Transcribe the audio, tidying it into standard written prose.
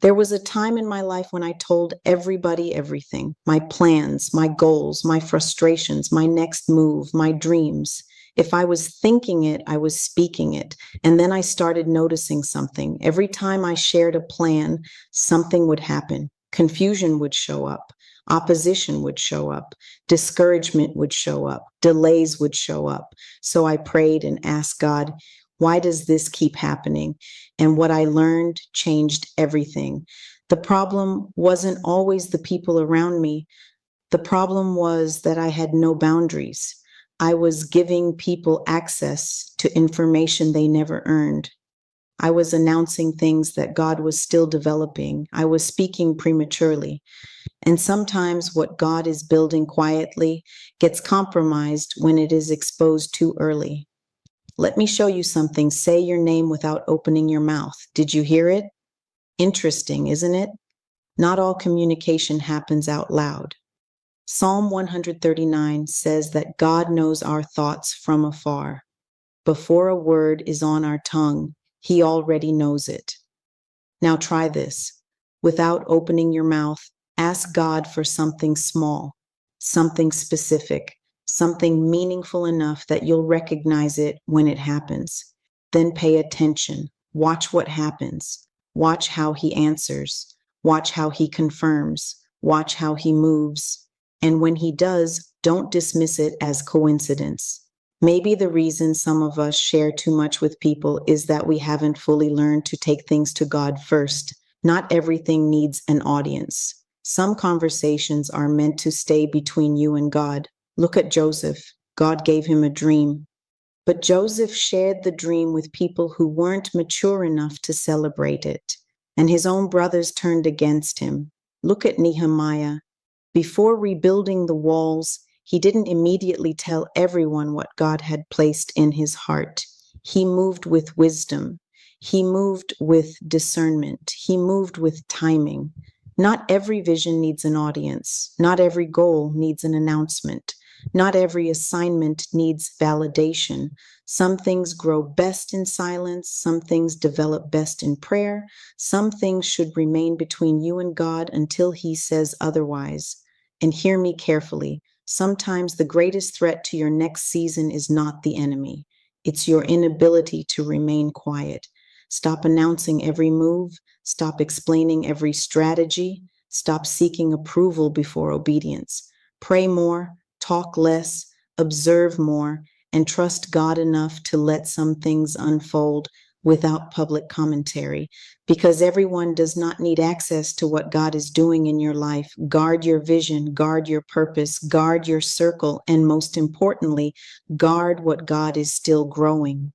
There was a time in my life when I told everybody everything, my plans, my goals, my frustrations, my next move, my dreams. If I was thinking it, I was speaking it. And then I started noticing something. Every time I shared a plan, something would happen. Confusion would show up. Opposition would show up. Discouragement would show up. Delays would show up. So I prayed and asked God, why does this keep happening? And what I learned changed everything. The problem wasn't always the people around me. The problem was that I had no boundaries. I was giving people access to information they never earned. I was announcing things that God was still developing. I was speaking prematurely. And sometimes what God is building quietly gets compromised when it is exposed too early. Let me show you something. Say your name without opening your mouth. Did you hear it? Interesting, isn't it? Not all communication happens out loud. Psalm 139 says that God knows our thoughts from afar. Before a word is on our tongue, He already knows it. Now try this. Without opening your mouth, ask God for something small, something specific, something meaningful enough that you'll recognize it when it happens. Then pay attention. Watch what happens. Watch how He answers. Watch how He confirms. Watch how He moves. And when He does, don't dismiss it as coincidence. Maybe the reason some of us share too much with people is that we haven't fully learned to take things to God first. Not everything needs an audience. Some conversations are meant to stay between you and God. Look at Joseph. God gave him a dream. But Joseph shared the dream with people who weren't mature enough to celebrate it. And his own brothers turned against him. Look at Nehemiah. Before rebuilding the walls, he didn't immediately tell everyone what God had placed in his heart. He moved with wisdom. He moved with discernment. He moved with timing. Not every vision needs an audience. Not every goal needs an announcement. Not every assignment needs validation. Some things grow best in silence. Some things develop best in prayer. Some things should remain between you and God until He says otherwise. And hear me carefully. Sometimes the greatest threat to your next season is not the enemy. It's your inability to remain quiet. Stop announcing every move. Stop explaining every strategy. Stop seeking approval before obedience. Pray more, talk less, observe more, and trust God enough to let some things unfold without public commentary, because everyone does not need access to what God is doing in your life. Guard your vision, guard your purpose, guard your circle, and most importantly, guard what God is still growing.